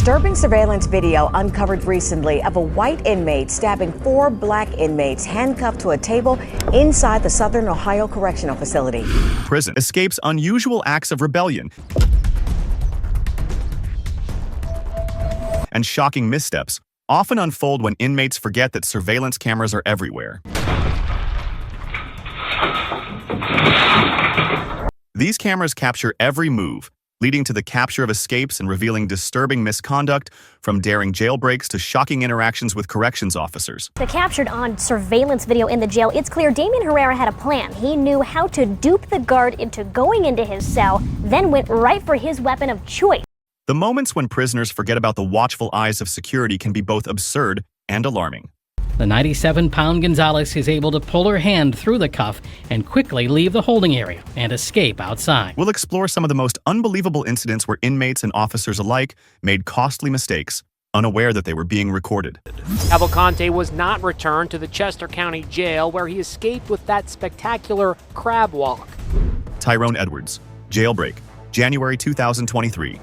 Disturbing surveillance video uncovered recently of a white inmate stabbing 4 black inmates handcuffed to a table inside the Southern Ohio Correctional Facility. Prison escapes unusual acts of rebellion and shocking missteps often unfold when inmates forget that surveillance cameras are everywhere. These cameras capture every move, leading to the capture of escapes and revealing disturbing misconduct, from daring jailbreaks to shocking interactions with corrections officers. Captured on surveillance video in the jail, it's clear Damien Herrera had a plan. He knew how to dupe the guard into going into his cell, then went right for his weapon of choice. The moments when prisoners forget about the watchful eyes of security can be both absurd and alarming. The 97-pound Gonzalez is able to pull her hand through the cuff and quickly leave the holding area and escape outside. We'll explore some of the most unbelievable incidents where inmates and officers alike made costly mistakes, unaware that they were being recorded. Cavalcante was not returned to the Chester County Jail, where he escaped with that spectacular crab walk. Tyrone Edwards, jailbreak, January 2023.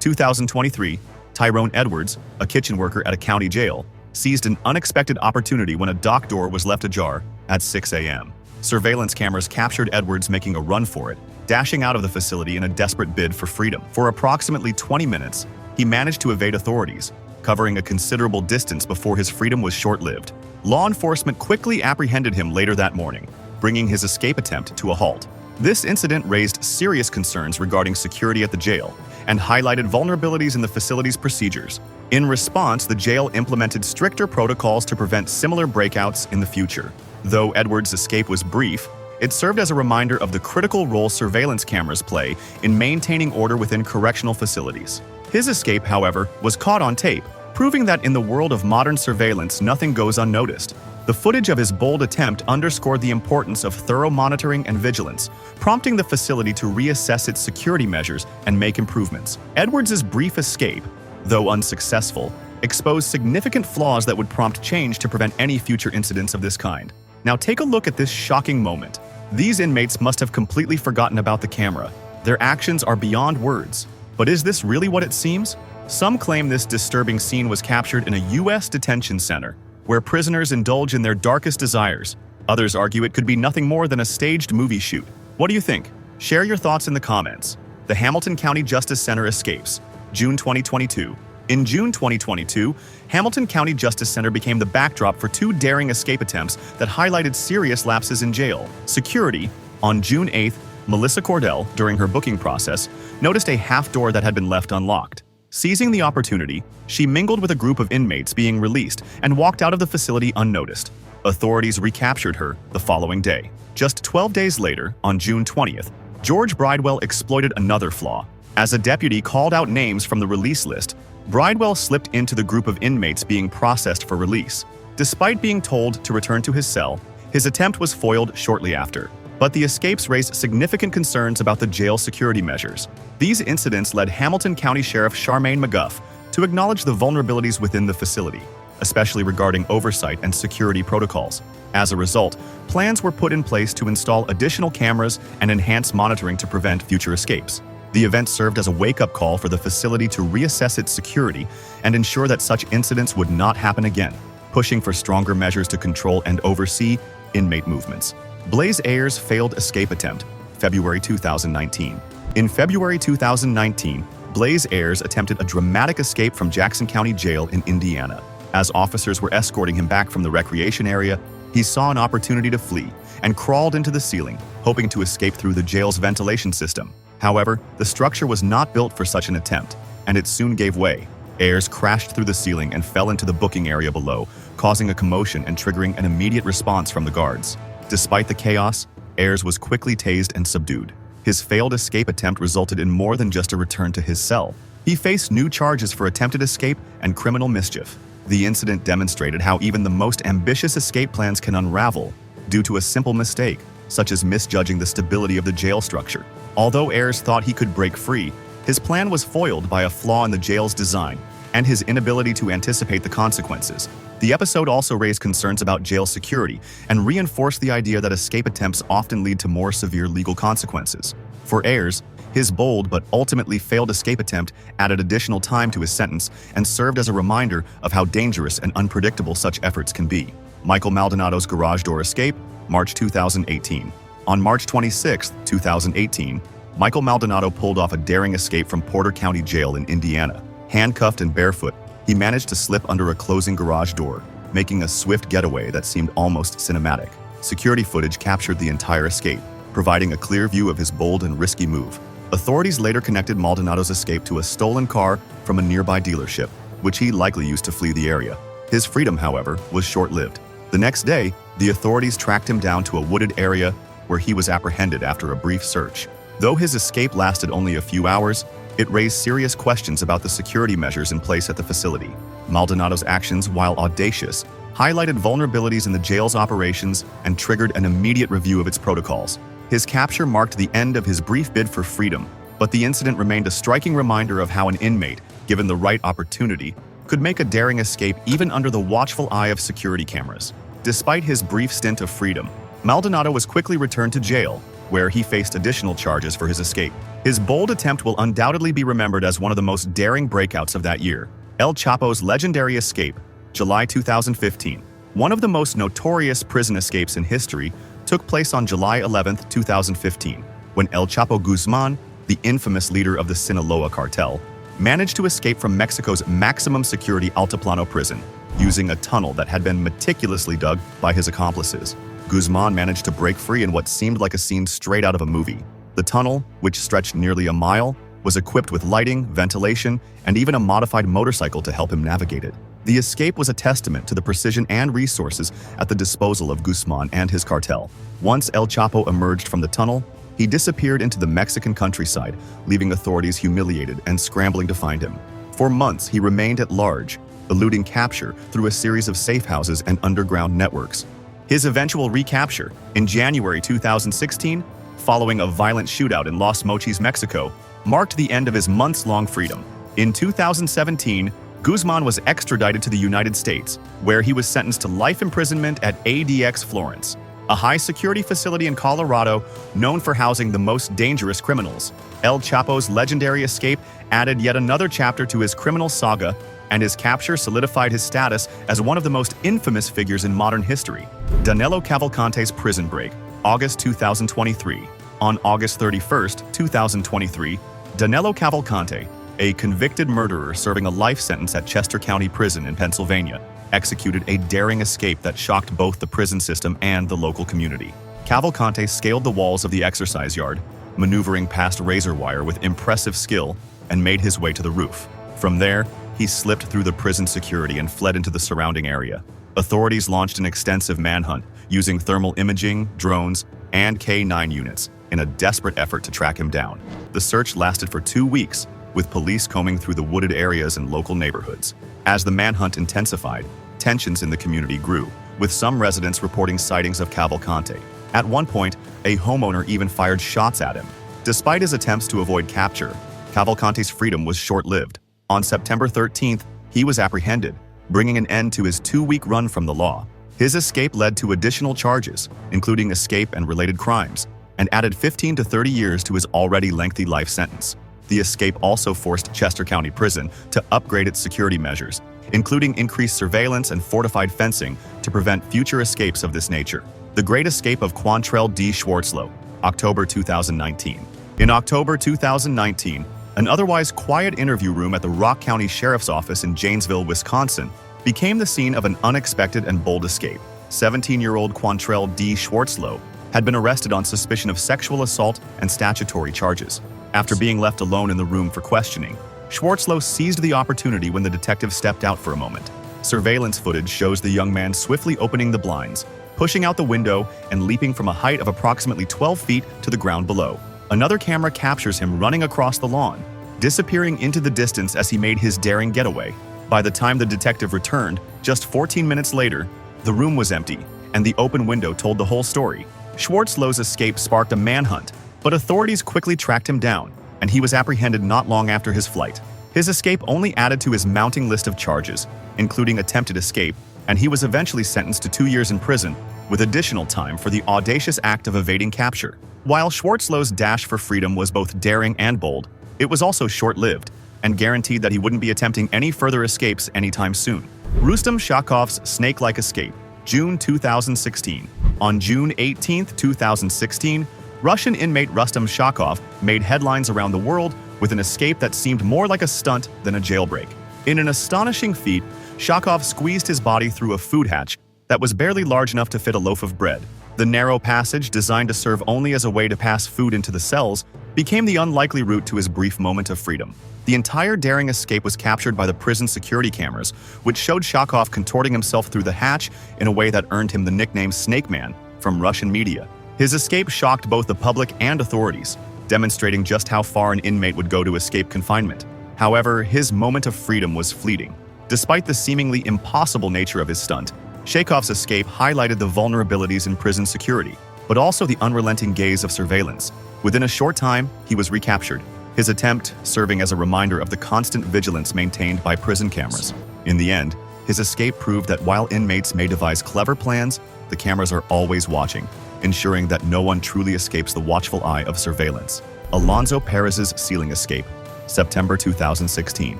2023, Tyrone Edwards, a kitchen worker at a county jail, seized an unexpected opportunity when a dock door was left ajar at 6 a.m. Surveillance cameras captured Edwards making a run for it, dashing out of the facility in a desperate bid for freedom. For approximately 20 minutes, he managed to evade authorities, covering a considerable distance before his freedom was short-lived. Law enforcement quickly apprehended him later that morning, bringing his escape attempt to a halt. This incident raised serious concerns regarding security at the jail and highlighted vulnerabilities in the facility's procedures. In response, the jail implemented stricter protocols to prevent similar breakouts in the future. Though Edwards' escape was brief, it served as a reminder of the critical role surveillance cameras play in maintaining order within correctional facilities. His escape, however, was caught on tape, proving that in the world of modern surveillance, nothing goes unnoticed. The footage of his bold attempt underscored the importance of thorough monitoring and vigilance, prompting the facility to reassess its security measures and make improvements. Edwards' brief escape, though unsuccessful, exposed significant flaws that would prompt change to prevent any future incidents of this kind. Now take a look at this shocking moment. These inmates must have completely forgotten about the camera. Their actions are beyond words. But is this really what it seems? Some claim this disturbing scene was captured in a U.S. detention center, where prisoners indulge in their darkest desires. Others argue it could be nothing more than a staged movie shoot. What do you think? Share your thoughts in the comments. The Hamilton County Justice Center escapes. June 2022. In June 2022, Hamilton County Justice Center became the backdrop for 2 daring escape attempts that highlighted serious lapses in jail security. On June 8th, Melissa Cordell, during her booking process, noticed a half door that had been left unlocked. Seizing the opportunity, she mingled with a group of inmates being released and walked out of the facility unnoticed. Authorities recaptured her the following day. Just 12 days later, on June 20th, George Bridewell exploited another flaw. As a deputy called out names from the release list, Bridewell slipped into the group of inmates being processed for release. Despite being told to return to his cell, his attempt was foiled shortly after. But the escapes raised significant concerns about the jail security measures. These incidents led Hamilton County Sheriff Charmaine McGuff to acknowledge the vulnerabilities within the facility, especially regarding oversight and security protocols. As a result, plans were put in place to install additional cameras and enhance monitoring to prevent future escapes. The event served as a wake-up call for the facility to reassess its security and ensure that such incidents would not happen again, pushing for stronger measures to control and oversee inmate movements. Blaze Ayers' failed escape attempt, February 2019. In February 2019, Blaze Ayers attempted a dramatic escape from Jackson County Jail in Indiana. As officers were escorting him back from the recreation area, he saw an opportunity to flee and crawled into the ceiling, hoping to escape through the jail's ventilation system. However, the structure was not built for such an attempt, and it soon gave way. Ayers crashed through the ceiling and fell into the booking area below, causing a commotion and triggering an immediate response from the guards. Despite the chaos, Ayers was quickly tased and subdued. His failed escape attempt resulted in more than just a return to his cell. He faced new charges for attempted escape and criminal mischief. The incident demonstrated how even the most ambitious escape plans can unravel due to a simple mistake, such as misjudging the stability of the jail structure. Although Ayers thought he could break free, his plan was foiled by a flaw in the jail's design and his inability to anticipate the consequences. The episode also raised concerns about jail security and reinforced the idea that escape attempts often lead to more severe legal consequences. For Ayers, His bold but ultimately failed escape attempt added additional time to his sentence and served as a reminder of how dangerous and unpredictable such efforts can be. Michael Maldonado's garage door escape, March 2018. On March 26, 2018, Michael Maldonado pulled off a daring escape from Porter County Jail in Indiana. Handcuffed and barefoot, he managed to slip under a closing garage door, making a swift getaway that seemed almost cinematic. Security footage captured the entire escape, providing a clear view of his bold and risky move. Authorities later connected Maldonado's escape to a stolen car from a nearby dealership, which he likely used to flee the area. His freedom, however, was short-lived. The next day, the authorities tracked him down to a wooded area where he was apprehended after a brief search. Though his escape lasted only a few hours, it raised serious questions about the security measures in place at the facility. Maldonado's actions, while audacious, highlighted vulnerabilities in the jail's operations and triggered an immediate review of its protocols. His capture marked the end of his brief bid for freedom, but the incident remained a striking reminder of how an inmate, given the right opportunity, could make a daring escape even under the watchful eye of security cameras. Despite his brief stint of freedom, Maldonado was quickly returned to jail, where he faced additional charges for his escape. His bold attempt will undoubtedly be remembered as one of the most daring breakouts of that year. El Chapo's legendary escape, July 2015. One of the most notorious prison escapes in history took place on July 11, 2015, when El Chapo Guzman, the infamous leader of the Sinaloa cartel, managed to escape from Mexico's maximum security Altiplano prison, using a tunnel that had been meticulously dug by his accomplices. Guzman managed to break free in what seemed like a scene straight out of a movie. The tunnel, which stretched nearly a mile, was equipped with lighting, ventilation, and even a modified motorcycle to help him navigate it. The escape was a testament to the precision and resources at the disposal of Guzman and his cartel. Once El Chapo emerged from the tunnel, he disappeared into the Mexican countryside, leaving authorities humiliated and scrambling to find him. For months, he remained at large, eluding capture through a series of safe houses and underground networks. His eventual recapture, in January 2016, following a violent shootout in Los Mochis, Mexico, marked the end of his months-long freedom. In 2017, Guzman was extradited to the United States, where he was sentenced to life imprisonment at ADX Florence, a high-security facility in Colorado known for housing the most dangerous criminals. El Chapo's legendary escape added yet another chapter to his criminal saga, and his capture solidified his status as one of the most infamous figures in modern history. Danilo Cavalcante's prison break, August 2023. On August 31, 2023, Danilo Cavalcante, a convicted murderer serving a life sentence at Chester County Prison in Pennsylvania, executed a daring escape that shocked both the prison system and the local community. Cavalcante scaled the walls of the exercise yard, maneuvering past razor wire with impressive skill, and made his way to the roof. From there, he slipped through the prison security and fled into the surrounding area. Authorities launched an extensive manhunt using thermal imaging, drones, and K-9 units in a desperate effort to track him down. The search lasted for 2 weeks, with police combing through the wooded areas and local neighborhoods. As the manhunt intensified, tensions in the community grew, with some residents reporting sightings of Cavalcante. At one point, a homeowner even fired shots at him. Despite his attempts to avoid capture, Cavalcante's freedom was short-lived. On September 13th, he was apprehended, bringing an end to his 2-week run from the law. His escape led to additional charges, including escape and related crimes, and added 15 to 30 years to his already lengthy life sentence. The escape also forced Chester County Prison to upgrade its security measures, including increased surveillance and fortified fencing to prevent future escapes of this nature. The Great Escape of Quantrell D. Schwartzlow, October 2019. In October 2019, an otherwise quiet interview room at the Rock County Sheriff's Office in Janesville, Wisconsin, became the scene of an unexpected and bold escape. 17-year-old Quantrell D. Schwartzlow had been arrested on suspicion of sexual assault and statutory charges. After being left alone in the room for questioning, Schwartzlow seized the opportunity when the detective stepped out for a moment. Surveillance footage shows the young man swiftly opening the blinds, pushing out the window, and leaping from a height of approximately 12 feet to the ground below. Another camera captures him running across the lawn, disappearing into the distance as he made his daring getaway. By the time the detective returned, just 14 minutes later, the room was empty, and the open window told the whole story. Schwartzlow's escape sparked a manhunt, but authorities quickly tracked him down, and he was apprehended not long after his flight. His escape only added to his mounting list of charges, including attempted escape, and he was eventually sentenced to 2 years in prison, with additional time for the audacious act of evading capture. While Schwartzlow's dash for freedom was both daring and bold, it was also short-lived and guaranteed that he wouldn't be attempting any further escapes anytime soon. Rustam Shakov's snake-like escape, June 2016. On June 18, 2016, Russian inmate Rustam Shakov made headlines around the world with an escape that seemed more like a stunt than a jailbreak. In an astonishing feat, Shakov squeezed his body through a food hatch that was barely large enough to fit a loaf of bread. The narrow passage, designed to serve only as a way to pass food into the cells, became the unlikely route to his brief moment of freedom. The entire daring escape was captured by the prison security cameras, which showed Shakov contorting himself through the hatch in a way that earned him the nickname Snake Man from Russian media. His escape shocked both the public and authorities, demonstrating just how far an inmate would go to escape confinement. However, his moment of freedom was fleeting. Despite the seemingly impossible nature of his stunt, Shakov's escape highlighted the vulnerabilities in prison security, but also the unrelenting gaze of surveillance. Within a short time, he was recaptured, his attempt serving as a reminder of the constant vigilance maintained by prison cameras. In the end, his escape proved that while inmates may devise clever plans, the cameras are always watching, ensuring that no one truly escapes the watchful eye of surveillance. Alonso Perez's ceiling escape, September 2016.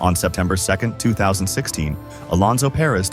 On September 2, 2016, Alonso Perez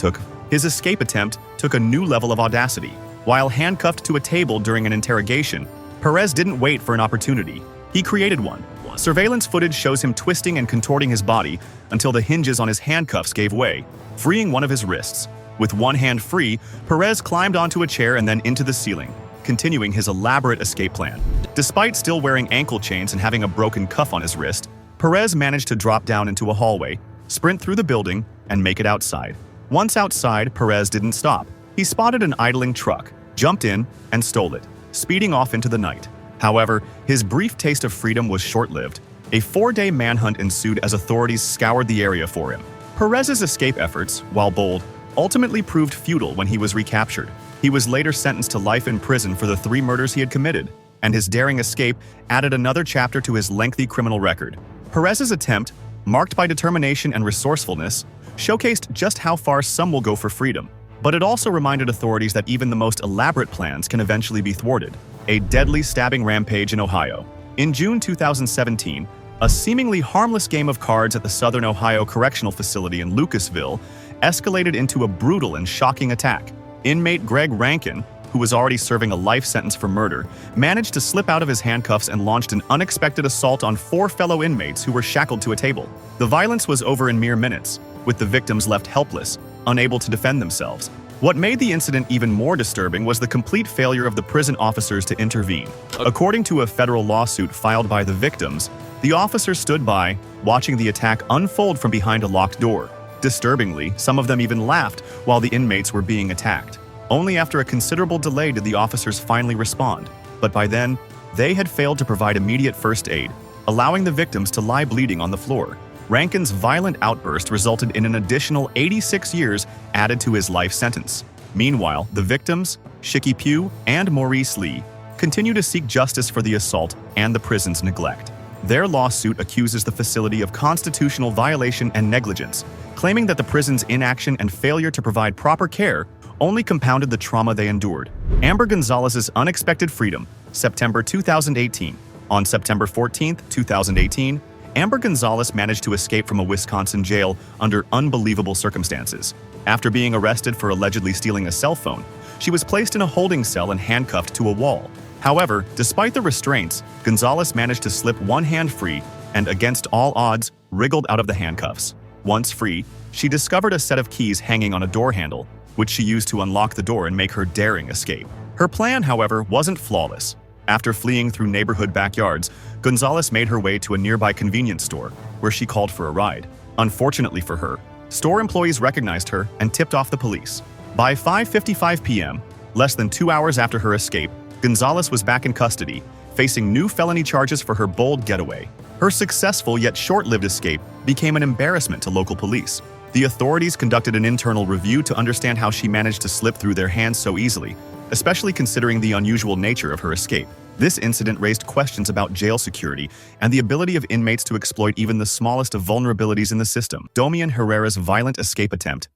his escape attempt took a new level of audacity. While handcuffed to a table during an interrogation, Perez didn't wait for an opportunity. He created one. Surveillance footage shows him twisting and contorting his body until the hinges on his handcuffs gave way, freeing one of his wrists. With one hand free, Perez climbed onto a chair and then into the ceiling, continuing his elaborate escape plan. Despite still wearing ankle chains and having a broken cuff on his wrist, Perez managed to drop down into a hallway, sprint through the building, and make it outside. Once outside, Perez didn't stop. He spotted an idling truck, jumped in, and stole it, speeding off into the night. However, his brief taste of freedom was short-lived. A 4-day manhunt ensued as authorities scoured the area for him. Perez's escape efforts, while bold, ultimately proved futile when he was recaptured. He was later sentenced to life in prison for the 3 murders he had committed, and his daring escape added another chapter to his lengthy criminal record. Perez's attempt, marked by determination and resourcefulness, showcased just how far some will go for freedom. But it also reminded authorities that even the most elaborate plans can eventually be thwarted. A deadly stabbing rampage in Ohio. In June 2017, a seemingly harmless game of cards at the Southern Ohio Correctional Facility in Lucasville escalated into a brutal and shocking attack. Inmate Greg Rankin, who was already serving a life sentence for murder, managed to slip out of his handcuffs and launched an unexpected assault on 4 fellow inmates who were shackled to a table. The violence was over in mere minutes, with the victims left helpless, unable to defend themselves. What made the incident even more disturbing was the complete failure of the prison officers to intervene. According to a federal lawsuit filed by the victims, the officers stood by, watching the attack unfold from behind a locked door. Disturbingly, some of them even laughed while the inmates were being attacked. Only after a considerable delay did the officers finally respond, but by then, they had failed to provide immediate first aid, allowing the victims to lie bleeding on the floor. Rankin's violent outburst resulted in an additional 86 years added to his life sentence. Meanwhile, the victims, Shiki Pugh and Maurice Lee, continue to seek justice for the assault and the prison's neglect. Their lawsuit accuses the facility of constitutional violation and negligence, claiming that the prison's inaction and failure to provide proper care only compounded the trauma they endured. Amber Gonzalez's unexpected freedom, September 2018. On September 14, 2018, Amber Gonzalez managed to escape from a Wisconsin jail under unbelievable circumstances. After being arrested for allegedly stealing a cell phone, she was placed in a holding cell and handcuffed to a wall. However, despite the restraints, Gonzalez managed to slip one hand free and, against all odds, wriggled out of the handcuffs. Once free, she discovered a set of keys hanging on a door handle, which she used to unlock the door and make her daring escape. Her plan, however, wasn't flawless. After fleeing through neighborhood backyards, Gonzalez made her way to a nearby convenience store, where she called for a ride. Unfortunately for her, store employees recognized her and tipped off the police. By 5:55 p.m., less than 2 hours after her escape, Gonzalez was back in custody, facing new felony charges for her bold getaway. Her successful yet short-lived escape became an embarrassment to local police. The authorities conducted an internal review to understand how she managed to slip through their hands so easily, especially considering the unusual nature of her escape. This incident raised questions about jail security and the ability of inmates to exploit even the smallest of vulnerabilities in the system. Damian Herrera's violent escape attempt,